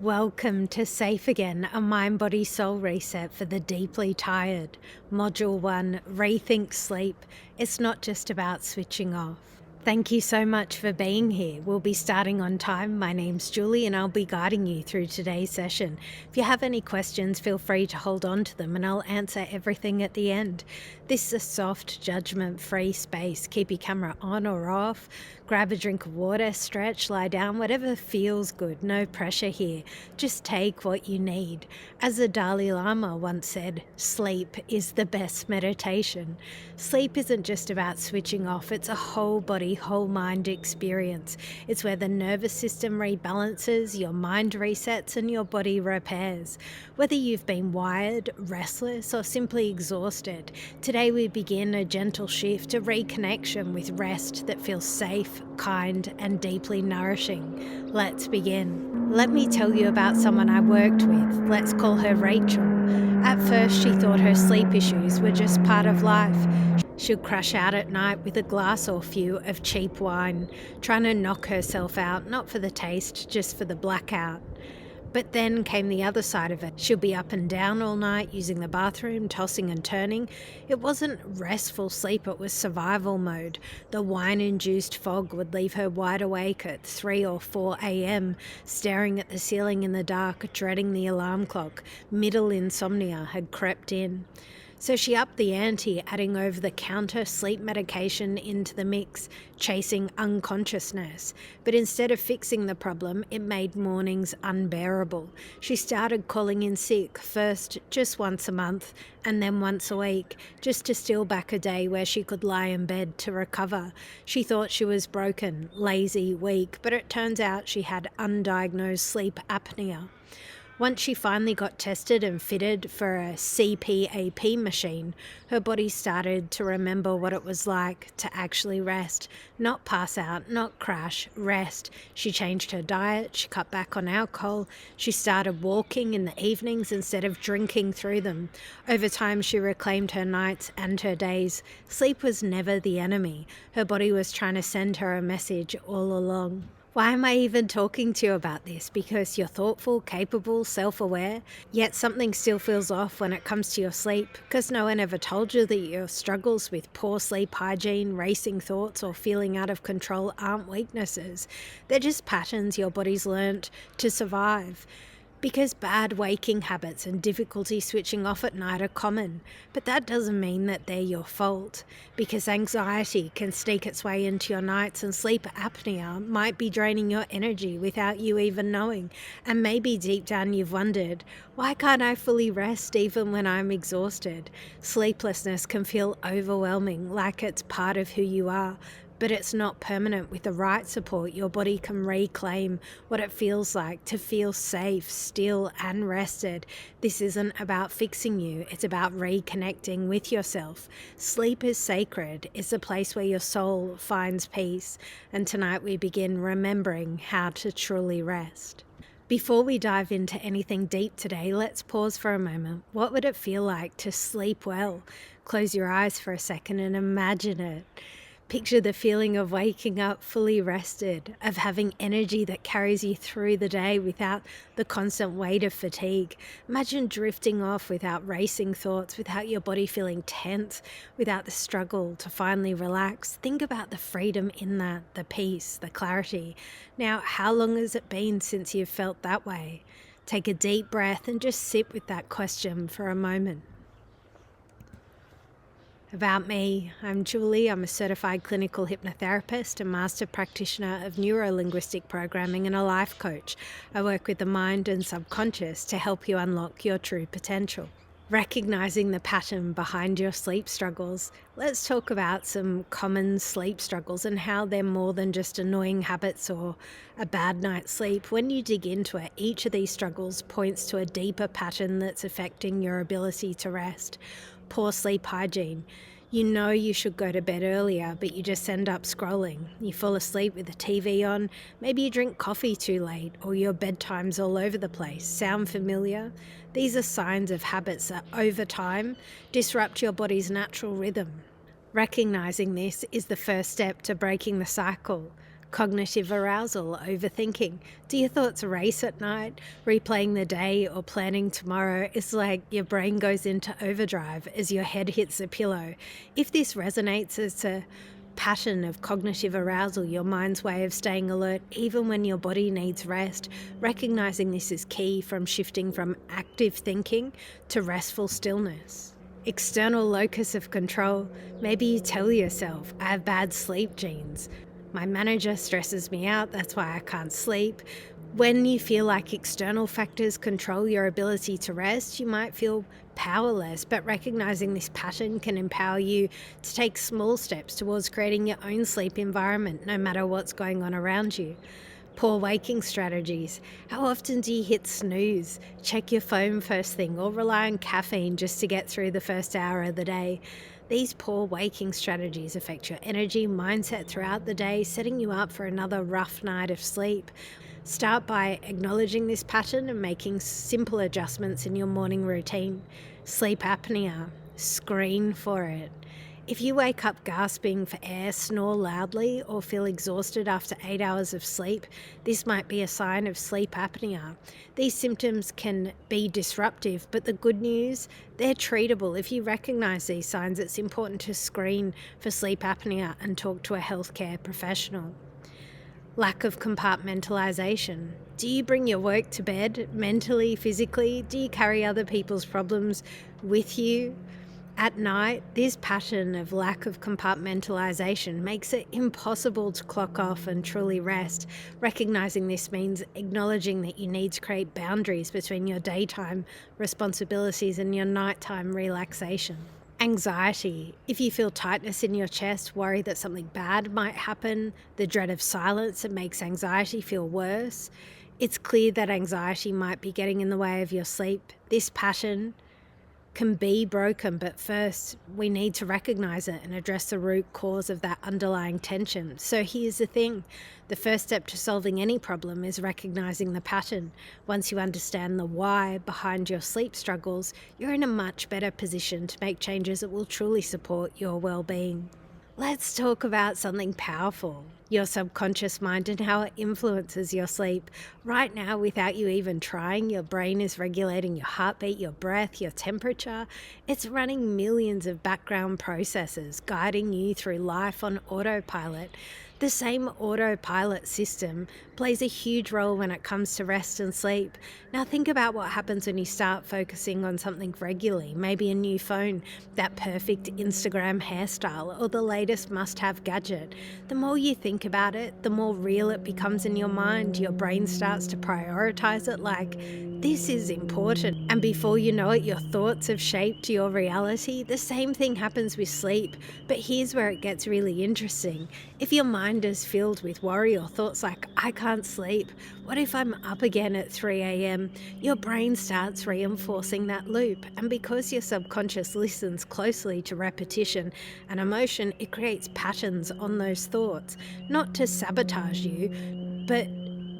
Welcome to Safe Again, a mind body soul reset for the deeply tired. Module 1, Rethink Sleep. It's not just about switching off. Thank you so much for being here. We'll be starting on time. My name's Julie and I'll be guiding you through today's session. If you have any questions, feel free to hold on to them and I'll answer everything at the end. This is a soft, judgment-free space. Keep your camera on or off. Grab a drink of water, stretch, lie down, whatever feels good. No pressure here. Just take what you need. As the Dalai Lama once said, sleep is the best meditation. Sleep isn't just about switching off, it's a whole body, whole mind experience. It's where the nervous system rebalances, your mind resets, and your body repairs. Whether you've been wired, restless, or simply exhausted, today we begin a gentle shift, a reconnection with rest that feels safe, kind, and deeply nourishing. Let's begin. Let me tell you about someone I worked with. Let's call her Rachel. At first, she thought her sleep issues were just part of life. She'd crash out at night with a glass or few of cheap wine, trying to knock herself out, not for the taste, just for the blackout. But then came the other side of it. She'll be up and down all night, using the bathroom, tossing and turning. It wasn't restful sleep, it was survival mode. The wine-induced fog would leave her wide awake at 3 or 4 a.m., staring at the ceiling in the dark, dreading the alarm clock. Middle insomnia had crept in. So she upped the ante, adding over-the-counter sleep medication into the mix, chasing unconsciousness. But instead of fixing the problem, it made mornings unbearable. She started calling in sick, first just once a month, and then once a week, just to steal back a day where she could lie in bed to recover. She thought she was broken, lazy, weak, but it turns out she had undiagnosed sleep apnea. Once she finally got tested and fitted for a CPAP machine, her body started to remember what it was like to actually rest. Not pass out, not crash, rest. She changed her diet, she cut back on alcohol, she started walking in the evenings instead of drinking through them. Over time, she reclaimed her nights and her days. Sleep was never the enemy. Her body was trying to send her a message all along. Why am I even talking to you about this? Because you're thoughtful, capable, self-aware, yet something still feels off when it comes to your sleep, because no one ever told you that your struggles with poor sleep hygiene, racing thoughts, or feeling out of control aren't weaknesses. They're just patterns your body's learnt to survive. Because bad waking habits and difficulty switching off at night are common, but that doesn't mean that they're your fault. Because anxiety can sneak its way into your nights and sleep apnea might be draining your energy without you even knowing. And maybe deep down you've wondered, why can't I fully rest even when I'm exhausted? Sleeplessness can feel overwhelming, like it's part of who you are. But it's not permanent. With the right support, your body can reclaim what it feels like to feel safe, still, and rested. This isn't about fixing you, it's about reconnecting with yourself. Sleep is sacred. It's a place where your soul finds peace. And tonight we begin remembering how to truly rest. Before we dive into anything deep today, let's pause for a moment. What would it feel like to sleep well? Close your eyes for a second and imagine it. Picture the feeling of waking up fully rested, of having energy that carries you through the day without the constant weight of fatigue. Imagine drifting off without racing thoughts, without your body feeling tense, without the struggle to finally relax. Think about the freedom in that, the peace, the clarity. Now, how long has it been since you've felt that way? Take a deep breath and just sit with that question for a moment. About me, I'm Julie. I'm a certified clinical hypnotherapist, a master practitioner of neuro-linguistic programming and a life coach. I work with the mind and subconscious to help you unlock your true potential. Recognizing the pattern behind your sleep struggles, let's talk about some common sleep struggles and how they're more than just annoying habits or a bad night's sleep. When you dig into it, each of these struggles points to a deeper pattern that's affecting your ability to rest. Poor sleep hygiene. You know you should go to bed earlier, but you just end up scrolling. You fall asleep with the TV on, maybe you drink coffee too late, or your bedtime's all over the place. Sound familiar? These are signs of habits that, over time, disrupt your body's natural rhythm. Recognizing this is the first step to breaking the cycle. Cognitive arousal, overthinking. Do your thoughts race at night? Replaying the day or planning tomorrow is like your brain goes into overdrive as your head hits the pillow. If this resonates as a pattern of cognitive arousal, your mind's way of staying alert even when your body needs rest, recognizing this is key from shifting from active thinking to restful stillness. External locus of control. Maybe you tell yourself, I have bad sleep genes. My manager stresses me out, that's why I can't sleep. When you feel like external factors control your ability to rest, you might feel powerless, but recognizing this pattern can empower you to take small steps towards creating your own sleep environment, no matter what's going on around you. Poor waking strategies. How often do you hit snooze, check your phone first thing, or rely on caffeine just to get through the first hour of the day? These poor waking strategies affect your energy, mindset throughout the day, setting you up for another rough night of sleep. Start by acknowledging this pattern and making simple adjustments in your morning routine. Sleep apnea. Screen for it. If you wake up gasping for air, snore loudly, or feel exhausted after 8 hours of sleep, this might be a sign of sleep apnea. These symptoms can be disruptive, but the good news, they're treatable. If you recognize these signs, it's important to screen for sleep apnea and talk to a healthcare professional. Lack of compartmentalization. Do you bring your work to bed mentally, physically? Do you carry other people's problems with you? At night, this pattern of lack of compartmentalization makes it impossible to clock off and truly rest. Recognizing this means acknowledging that you need to create boundaries between your daytime responsibilities and your nighttime relaxation. Anxiety. If you feel tightness in your chest, worry that something bad might happen, the dread of silence, it makes anxiety feel worse. It's clear that anxiety might be getting in the way of your sleep. This pattern can be broken, but first we need to recognize it and address the root cause of that underlying tension. So here's the thing. The first step to solving any problem is recognizing the pattern. Once you understand the why behind your sleep struggles, you're in a much better position to make changes that will truly support your well-being. Let's talk about something powerful, your subconscious mind and how it influences your sleep. Right now, without you even trying, your brain is regulating your heartbeat, your breath, your temperature. It's running millions of background processes, guiding you through life on autopilot. The same autopilot system plays a huge role when it comes to rest and sleep. Now think about what happens when you start focusing on something regularly, maybe a new phone, that perfect Instagram hairstyle, or the latest must-have gadget. The more you think about it, the more real it becomes in your mind. Your brain starts to prioritize it like, this is important. And before you know it, your thoughts have shaped your reality. The same thing happens with sleep, but here's where it gets really interesting. If your mind is filled with worry or thoughts like, I can't sleep, what if I'm up again at 3 a.m? Your brain starts reinforcing that loop. And because your subconscious listens closely to repetition and emotion, it creates patterns on those thoughts, not to sabotage you, but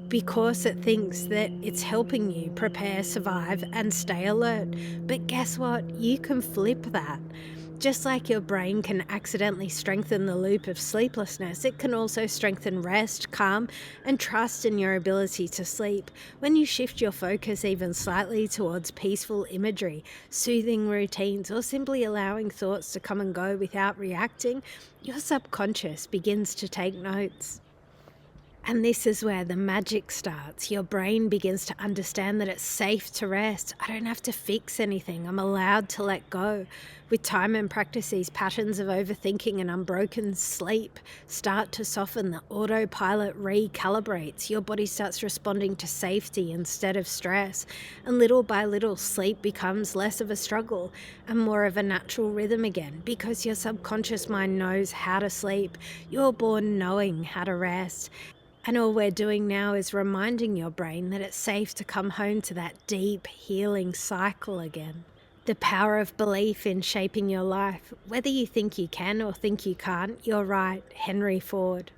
because it thinks that it's helping you prepare, survive, and stay alert. But guess what? You can flip that. Just like your brain can accidentally strengthen the loop of sleeplessness, it can also strengthen rest, calm, and trust in your ability to sleep. When you shift your focus even slightly towards peaceful imagery, soothing routines, or simply allowing thoughts to come and go without reacting, your subconscious begins to take notes. And this is where the magic starts. Your brain begins to understand that it's safe to rest. I don't have to fix anything. I'm allowed to let go. With time and practice, these patterns of overthinking and unbroken sleep start to soften. The autopilot recalibrates. Your body starts responding to safety instead of stress. And little by little, sleep becomes less of a struggle and more of a natural rhythm again. Because your subconscious mind knows how to sleep. You're born knowing how to rest. And all we're doing now is reminding your brain that it's safe to come home to that deep healing cycle again. The power of belief in shaping your life. Whether you think you can or think you can't, you're right, Henry Ford.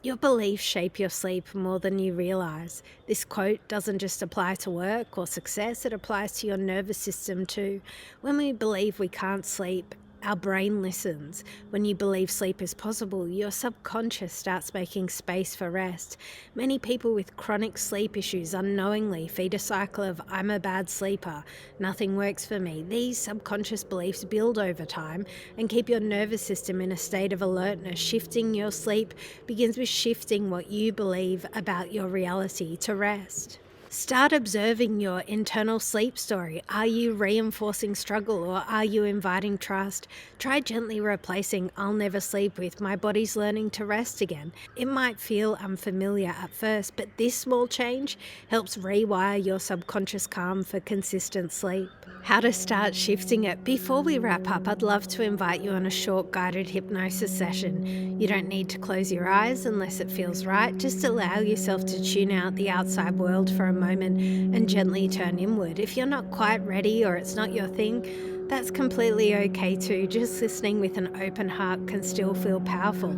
Your beliefs shape your sleep more than you realize. This quote doesn't just apply to work or success, it applies to your nervous system too. When we believe we can't sleep, our brain listens. When you believe sleep is possible, your subconscious starts making space for rest. Many people with chronic sleep issues unknowingly feed a cycle of "I'm a bad sleeper, nothing works for me." These subconscious beliefs build over time and keep your nervous system in a state of alertness. Shifting your sleep begins with shifting what you believe about your reality to rest. Start observing your internal sleep story. Are you reinforcing struggle or are you inviting trust? Try gently replacing "I'll never sleep" with "my body's learning to rest again." It might feel unfamiliar at first, but this small change helps rewire your subconscious calm for consistent sleep. How to start shifting it. Before we wrap up, I'd love to invite you on a short guided hypnosis session. You don't need to close your eyes unless it feels right. Just allow yourself to tune out the outside world for a moment and gently turn inward. If you're not quite ready or it's not your thing, that's completely okay too. Just listening with an open heart can still feel powerful.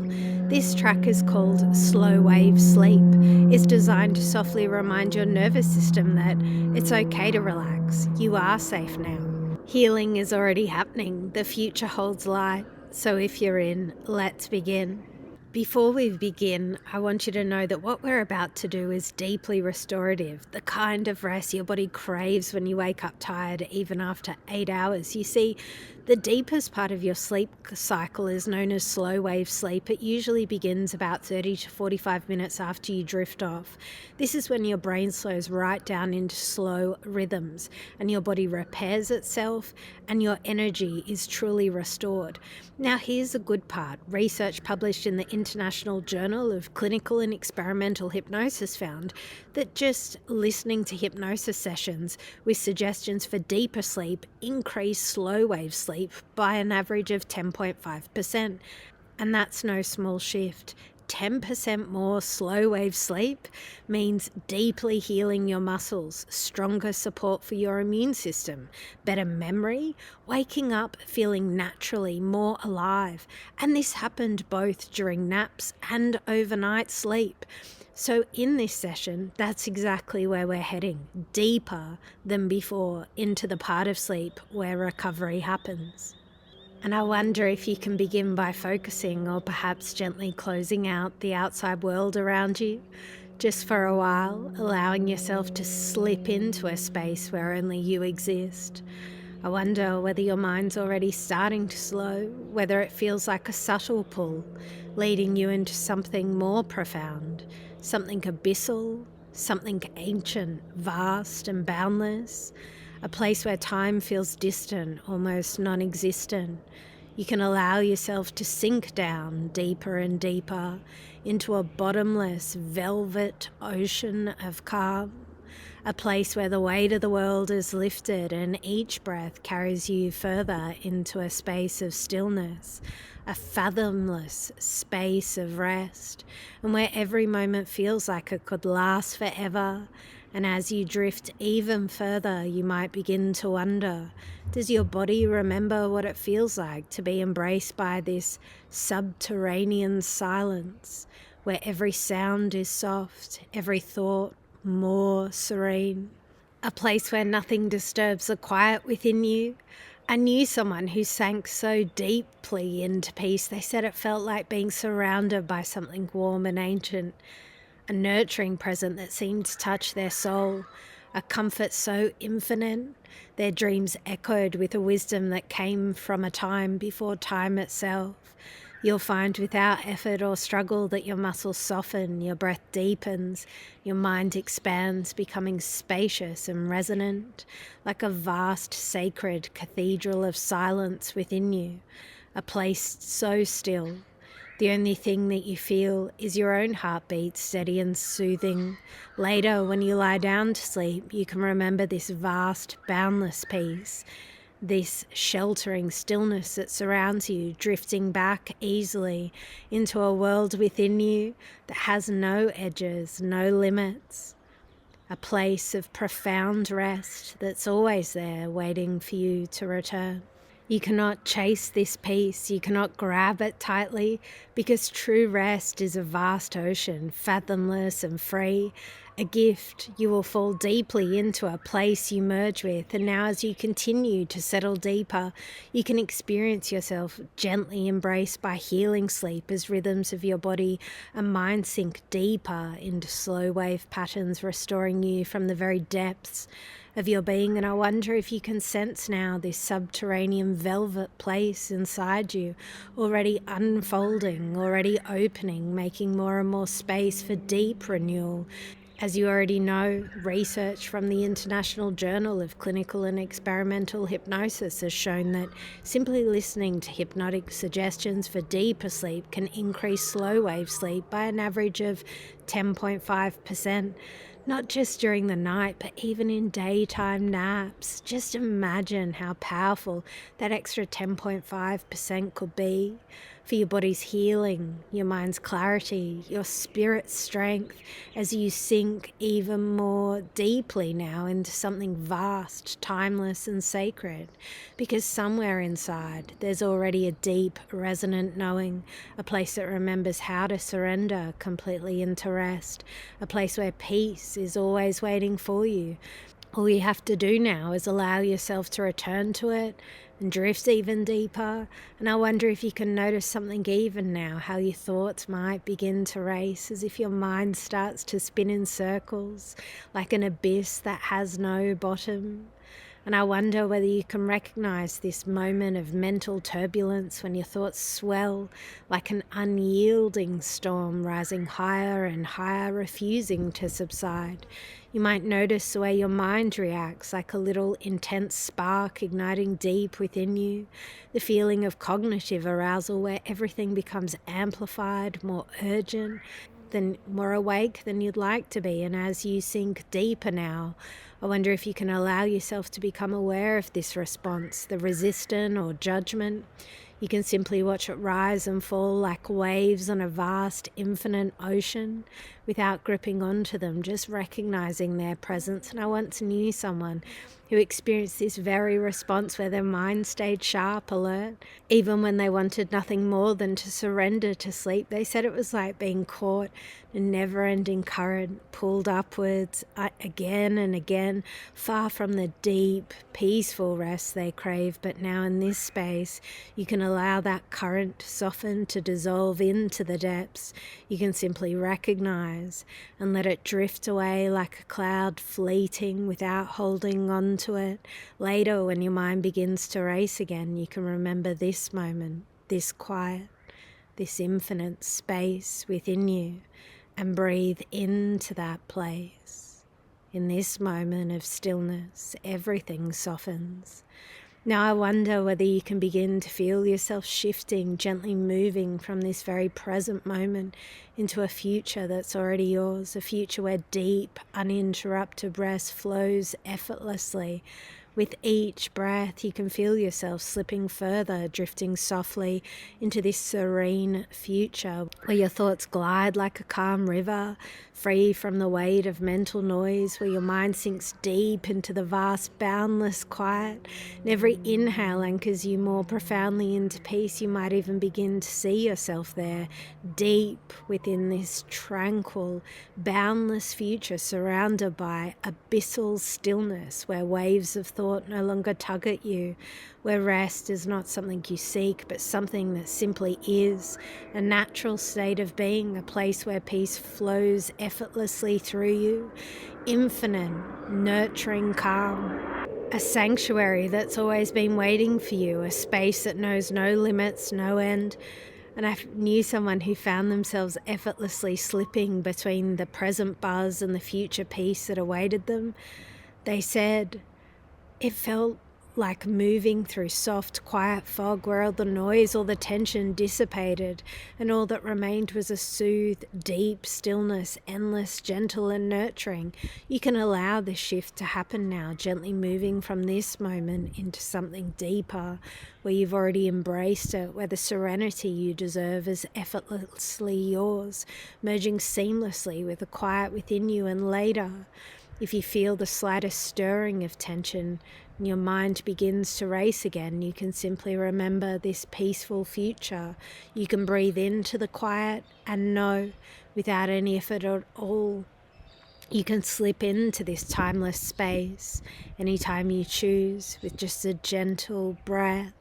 This track is called Slow Wave Sleep. It's designed to softly remind your nervous system that it's okay to relax. You are safe now. Healing is already happening. The future holds light. So if you're in, let's begin. Before we begin, I want you to know that what we're about to do is deeply restorative, the kind of rest your body craves when you wake up tired even after 8 hours. You see, the deepest part of your sleep cycle is known as slow wave sleep. It usually begins about 30 to 45 minutes after you drift off. This is when your brain slows right down into slow rhythms and your body repairs itself and your energy is truly restored. Now here's the good part. Research published in the International Journal of Clinical and Experimental Hypnosis found that just listening to hypnosis sessions with suggestions for deeper sleep increased slow wave sleep by an average of 10.5%. And that's no small shift. 10% more slow wave sleep means deeply healing your muscles, stronger support for your immune system, better memory, waking up feeling naturally more alive. And this happened both during naps and overnight sleep. So in this session, that's exactly where we're heading, deeper than before into the part of sleep where recovery happens. And I wonder if you can begin by focusing or perhaps gently closing out the outside world around you, just for a while, allowing yourself to slip into a space where only you exist. I wonder whether your mind's already starting to slow, whether it feels like a subtle pull, leading you into something more profound, something abyssal, something ancient, vast and boundless, a place where time feels distant, almost non-existent. You can allow yourself to sink down deeper and deeper into a bottomless velvet ocean of calm, a place where the weight of the world is lifted and each breath carries you further into a space of stillness, a fathomless space of rest, and where every moment feels like it could last forever. And as you drift even further, you might begin to wonder, does your body remember what it feels like to be embraced by this subterranean silence, where every sound is soft, every thought more serene? A place where nothing disturbs the quiet within you. I knew someone who sank so deeply into peace, they said it felt like being surrounded by something warm and ancient, a nurturing presence that seemed to touch their soul, a comfort so infinite. Their dreams echoed with a wisdom that came from a time before time itself. You'll find without effort or struggle that your muscles soften, your breath deepens, your mind expands, becoming spacious and resonant, like a vast sacred cathedral of silence within you, a place so still. The only thing that you feel is your own heartbeat, steady and soothing. Later, when you lie down to sleep, you can remember this vast, boundless peace, this sheltering stillness that surrounds you, drifting back easily into a world within you that has no edges, no limits. A place of profound rest that's always there waiting for you to return. You cannot chase this peace, you cannot grab it tightly, because true rest is a vast ocean, fathomless and free, a gift. You will fall deeply into a place you merge with, and now as you continue to settle deeper, you can experience yourself gently embraced by healing sleep as rhythms of your body and mind sink deeper into slow wave patterns, restoring you from the very depths of your being. And I wonder if you can sense now this subterranean velvet place inside you already unfolding, already opening, making more and more space for deep renewal. As you already know, research from the International Journal of Clinical and Experimental Hypnosis has shown that simply listening to hypnotic suggestions for deeper sleep can increase slow wave sleep by an average of 10.5%. Not just during the night, but even in daytime naps. Just imagine how powerful that extra 10.5% could be for your body's healing, your mind's clarity, your spirit's strength, as you sink even more deeply now into something vast, timeless, and sacred. Because somewhere inside, there's already a deep, resonant knowing, a place that remembers how to surrender completely into rest, a place where peace is always waiting for you. All you have to do now is allow yourself to return to it and drift even deeper. And I wonder if you can notice something even now, how your thoughts might begin to race, as if your mind starts to spin in circles like an abyss that has no bottom. And I wonder whether you can recognize this moment of mental turbulence when your thoughts swell like an unyielding storm, rising higher and higher, refusing to subside. You might notice the way your mind reacts, like a little intense spark igniting deep within you, the feeling of cognitive arousal where everything becomes amplified, more urgent, more awake than you'd like to be. And as you sink deeper now, I wonder if you can allow yourself to become aware of this response, the resistance or judgment. You can simply watch it rise and fall like waves on a vast, infinite ocean without gripping onto them, just recognizing their presence. And I once knew someone who experienced this very response where their mind stayed sharp, alert, even when they wanted nothing more than to surrender to sleep. They said it was like being caught in a never-ending current, pulled upwards again and again, far from the deep, peaceful rest they crave. But now in this space, you can allow that current to soften, to dissolve into the depths. You can simply recognize and let it drift away like a cloud, fleeting without holding on to it. Later, when your mind begins to race again, you can remember this moment, this quiet, this infinite space within you, and breathe into that place. In this moment of stillness, everything softens. Now I wonder whether you can begin to feel yourself shifting, gently moving from this very present moment into a future that's already yours, a future where deep, uninterrupted rest flows effortlessly. With each breath, you can feel yourself slipping further, drifting softly into this serene future where your thoughts glide like a calm river, free from the weight of mental noise, where your mind sinks deep into the vast, boundless quiet. And every inhale anchors you more profoundly into peace. You might even begin to see yourself there, deep within this tranquil, boundless future, surrounded by abyssal stillness, where waves of thought no longer tug at you, where rest is not something you seek, but something that simply is, a natural state of being, a place where peace flows effortlessly through you, infinite, nurturing calm. A sanctuary that's always been waiting for you, a space that knows no limits, no end. And I knew someone who found themselves effortlessly slipping between the present buzz and the future peace that awaited them. They said it felt like moving through soft, quiet fog where all the noise, all the tension dissipated, and all that remained was a soothed, deep stillness, endless, gentle, and nurturing. You can allow this shift to happen now, gently moving from this moment into something deeper, where you've already embraced it, where the serenity you deserve is effortlessly yours, merging seamlessly with the quiet within you. And later, if you feel the slightest stirring of tension and your mind begins to race again, you can simply remember this peaceful future. You can breathe into the quiet and know, without any effort at all, You can slip into this timeless space anytime you choose with just a gentle breath.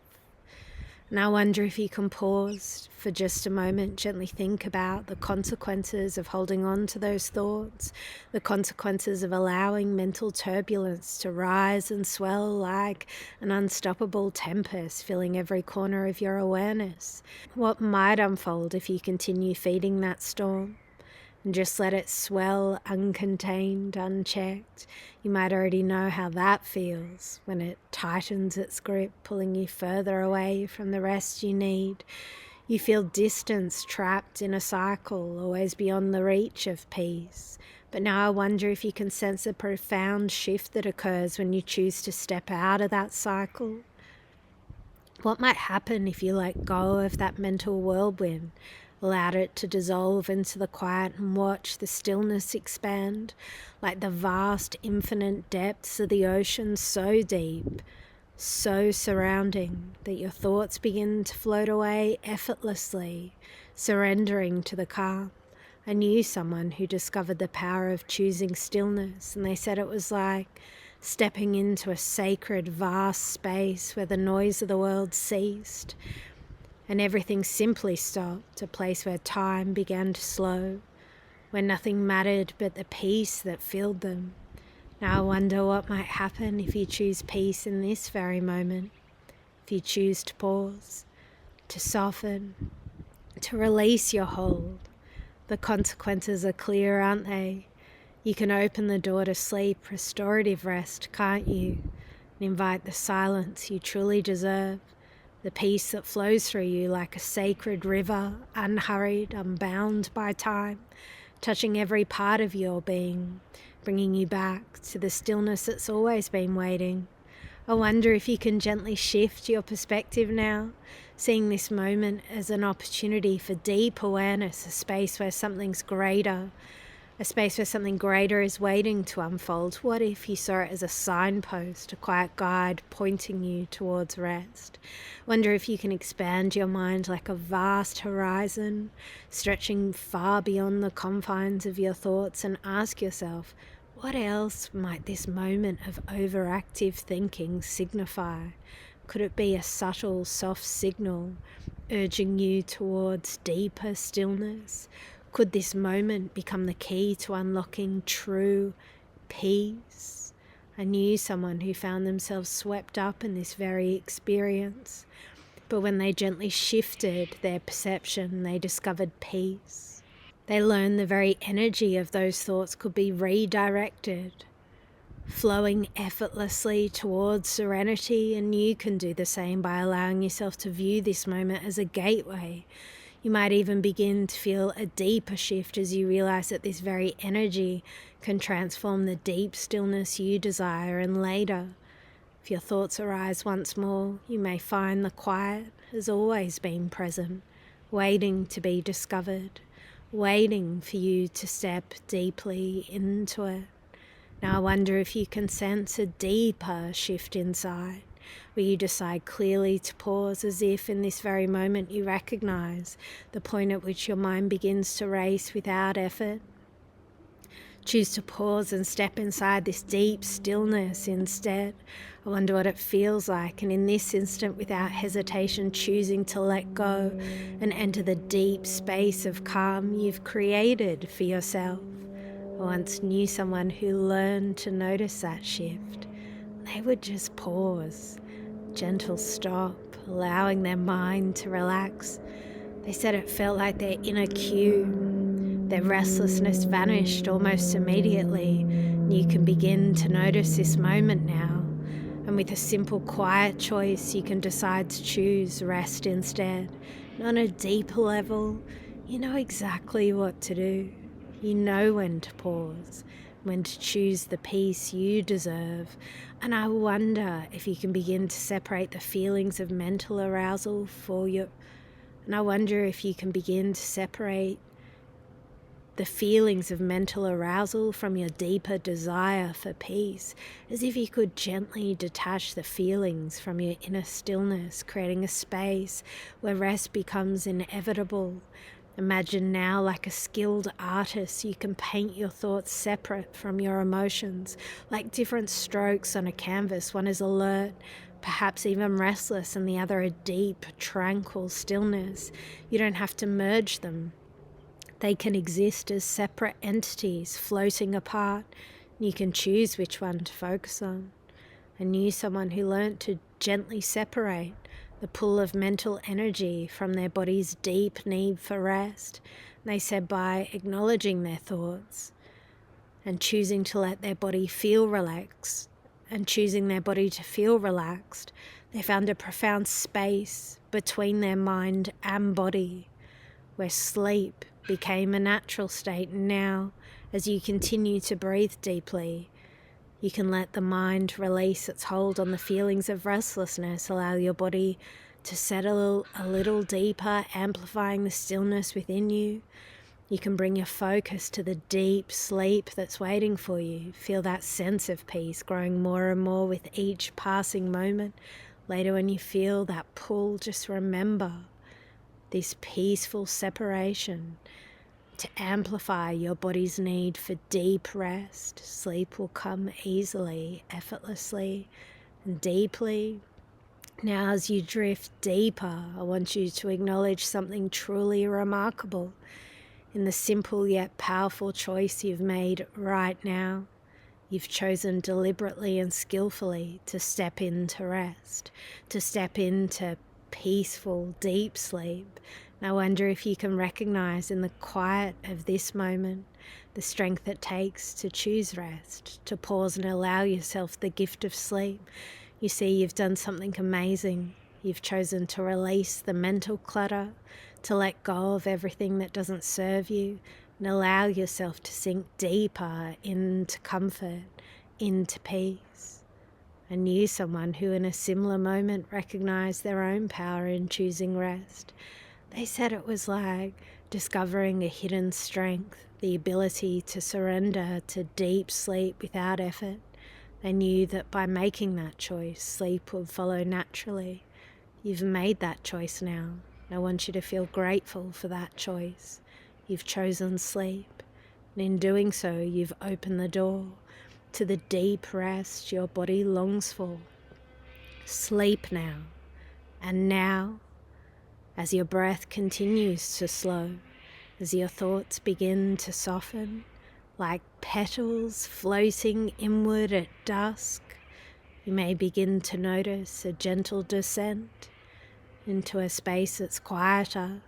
And I wonder if you can pause for just a moment, gently think about the consequences of holding on to those thoughts, the consequences of allowing mental turbulence to rise and swell like an unstoppable tempest, filling every corner of your awareness. What might unfold if you continue feeding that storm? And just let it swell uncontained, unchecked. You might already know how that feels when it tightens its grip, pulling you further away from the rest you need. You feel distance, trapped in a cycle, always beyond the reach of peace. But now I wonder if you can sense a profound shift that occurs when you choose to step out of that cycle. What might happen if you let go of that mental whirlwind, allowed it to dissolve into the quiet and watch the stillness expand, like the vast infinite depths of the ocean, so deep, so surrounding, that your thoughts begin to float away effortlessly, surrendering to the calm. I knew someone who discovered the power of choosing stillness, and they said it was like stepping into a sacred, vast space where the noise of the world ceased and everything simply stopped, a place where time began to slow, where nothing mattered but the peace that filled them. Now I wonder what might happen if you choose peace in this very moment, if you choose to pause, to soften, to release your hold. The consequences are clear, aren't they? You can open the door to sleep, restorative rest, can't you? And invite the silence you truly deserve, the peace that flows through you like a sacred river, unhurried, unbound by time, touching every part of your being, bringing you back to the stillness that's always been waiting. I wonder if you can gently shift your perspective now, seeing this moment as an opportunity for deep awareness, a space where something's greater, a space where something greater is waiting to unfold. What if you saw it as a signpost, a quiet guide pointing you towards rest? Wonder if you can expand your mind like a vast horizon, stretching far beyond the confines of your thoughts, and ask yourself, what else might this moment of overactive thinking signify? Could it be a subtle, soft signal urging you towards deeper stillness? Could this moment become the key to unlocking true peace? I knew someone who found themselves swept up in this very experience, but when they gently shifted their perception, they discovered peace. They learned the very energy of those thoughts could be redirected, flowing effortlessly towards serenity, and you can do the same by allowing yourself to view this moment as a gateway. You might even begin to feel a deeper shift as you realize that this very energy can transform the deep stillness you desire, and later, if your thoughts arise once more, you may find the quiet has always been present, waiting to be discovered, waiting for you to step deeply into it. Now I wonder if you can sense a deeper shift inside, where you decide clearly to pause, as if in this very moment you recognize the point at which your mind begins to race without effort. Choose to pause and step inside this deep stillness instead. I wonder what it feels like, and in this instant, without hesitation, choosing to let go and enter the deep space of calm you've created for yourself. I once knew someone who learned to notice that shift. They would just pause, gentle stop, allowing their mind to relax. They said it felt like their inner cue. Their restlessness vanished almost immediately. You can begin to notice this moment now. And with a simple, quiet choice, you can decide to choose rest instead. And on a deeper level, you know exactly what to do. You know when to pause, when to choose the peace you deserve. And I wonder if you can begin to separate the feelings of mental arousal and I wonder if you can begin to separate the feelings of mental arousal from your deeper desire for peace, as if you could gently detach the feelings from your inner stillness, creating a space where rest becomes inevitable, Imagine now, like a skilled artist, you can paint your thoughts separate from your emotions, like different strokes on a canvas. One is alert, perhaps even restless, and the other a deep, tranquil stillness. You don't have to merge them. They can exist as separate entities floating apart. You can choose which one to focus on. I knew someone who learnt to gently separate the pull of mental energy from their body's deep need for rest. And they said by acknowledging their thoughts and choosing to let their body feel relaxed and choosing their body to feel relaxed, they found a profound space between their mind and body where sleep became a natural state. And now, as you continue to breathe deeply, you can let the mind release its hold on the feelings of restlessness, allow your body to settle a little deeper, amplifying the stillness within you. You can bring your focus to the deep sleep that's waiting for you. Feel that sense of peace growing more and more with each passing moment. Later, when you feel that pull, just remember this peaceful separation to amplify your body's need for deep rest. Sleep will come easily, effortlessly, and deeply. Now, as you drift deeper, I want you to acknowledge something truly remarkable in the simple yet powerful choice you've made right now. You've chosen deliberately and skillfully to step into rest, to step into peaceful, deep sleep. And I wonder if you can recognize in the quiet of this moment the strength it takes to choose rest, to pause and allow yourself the gift of sleep. You see, you've done something amazing. You've chosen to release the mental clutter, to let go of everything that doesn't serve you, and allow yourself to sink deeper into comfort, into peace. I knew someone who in a similar moment recognized their own power in choosing rest. They said it was like discovering a hidden strength, the ability to surrender to deep sleep without effort. They knew that by making that choice, sleep would follow naturally. You've made that choice now. I want you to feel grateful for that choice. You've chosen sleep, and in doing so, you've opened the door to the deep rest your body longs for. Sleep now, and now, as your breath continues to slow, as your thoughts begin to soften, like petals floating inward at dusk, you may begin to notice a gentle descent into a space that's quieter,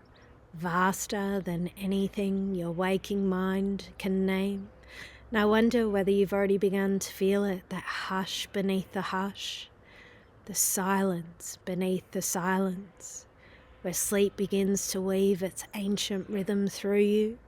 vaster than anything your waking mind can name. And I wonder whether you've already begun to feel it, that hush beneath the hush, the silence beneath the silence, where sleep begins to weave its ancient rhythm through you.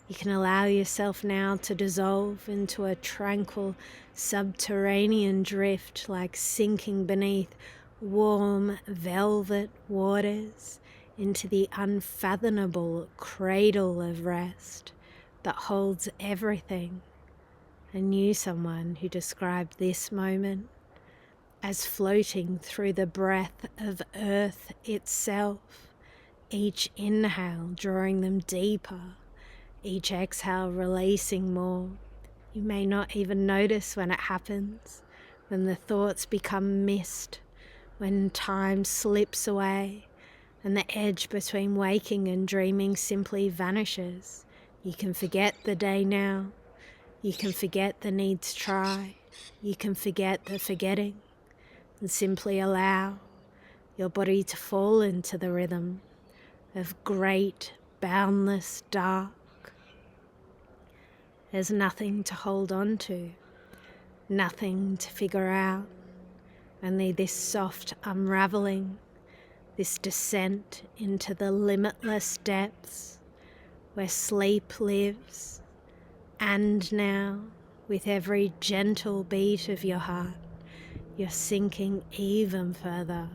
You can allow yourself now to dissolve into a tranquil subterranean drift, like sinking beneath warm velvet waters into the unfathomable cradle of rest that holds everything. I knew someone who described this moment as floating through the breath of earth itself, each inhale drawing them deeper, each exhale releasing more. You may not even notice when it happens, when the thoughts become mist, when time slips away and the edge between waking and dreaming simply vanishes. You can forget the day now. You can forget the need to try. You can forget the forgetting and simply allow your body to fall into the rhythm of great, boundless dark. There's nothing to hold on to, nothing to figure out, only this soft unraveling, this descent into the limitless depths where sleep lives. And now, with every gentle beat of your heart, you're sinking even further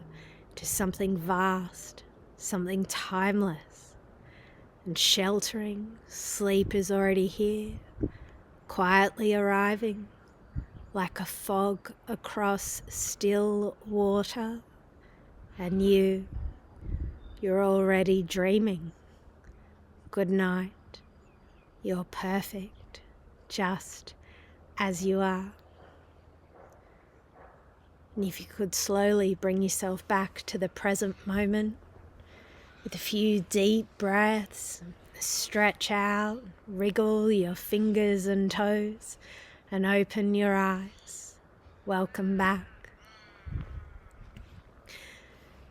to something vast, something timeless and sheltering. Sleep is already here, quietly arriving like a fog across still water, and you're already dreaming. Good night. You're perfect, just as you are. And if you could slowly bring yourself back to the present moment with a few deep breaths, stretch out, wriggle your fingers and toes, and open your eyes. Welcome back.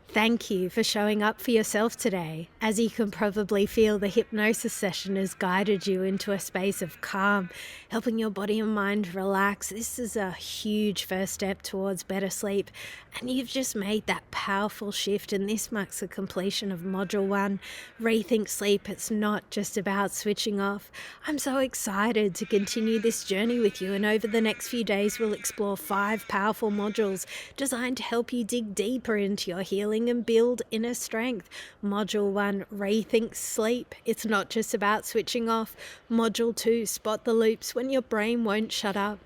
Thank you for showing up for yourself today. As you can probably feel, the hypnosis session has guided you into a space of calm, helping your body and mind relax. This is a huge first step towards better sleep, and you've just made that powerful shift, and this marks the completion of Module 1, Rethink Sleep. It's not just about switching off. I'm so excited to continue this journey with you, and over the next few days we'll explore 5 powerful modules designed to help you dig deeper into your healing and build inner strength. Module 1, Rethink Sleep. It's not just about switching off. Module 2, Spot the loops when your brain won't shut up.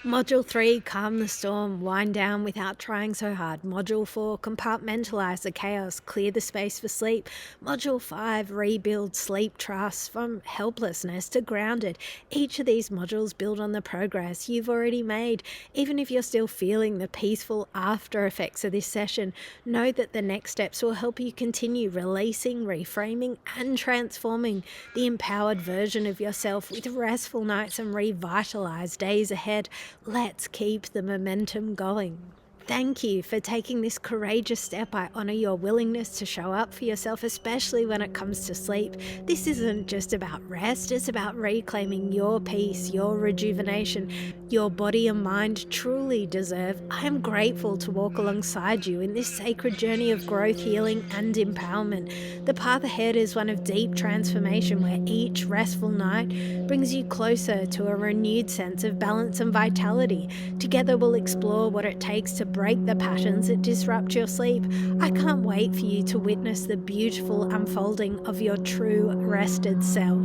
Module 3, Calm the storm, wind down without trying so hard. Module 4, Compartmentalize the chaos, clear the space for sleep. Module 5, Rebuild sleep trust from helplessness to grounded. Each of these modules build on the progress you've already made. Even if you're still feeling the peaceful after effects of this session, know that the next steps will help you continue releasing, reframing, and transforming the empowered version of yourself with restful nights and revitalized days ahead. Let's keep the momentum going. Thank you for taking this courageous step. I honor your willingness to show up for yourself, especially when it comes to sleep. This isn't just about rest, it's about reclaiming your peace, your rejuvenation, your body and mind truly deserve. I am grateful to walk alongside you in this sacred journey of growth, healing, and empowerment. The path ahead is one of deep transformation, where each restful night brings you closer to a renewed sense of balance and vitality. Together we'll explore what it takes to break the patterns that disrupt your sleep. I can't wait for you to witness the beautiful unfolding of your true rested self.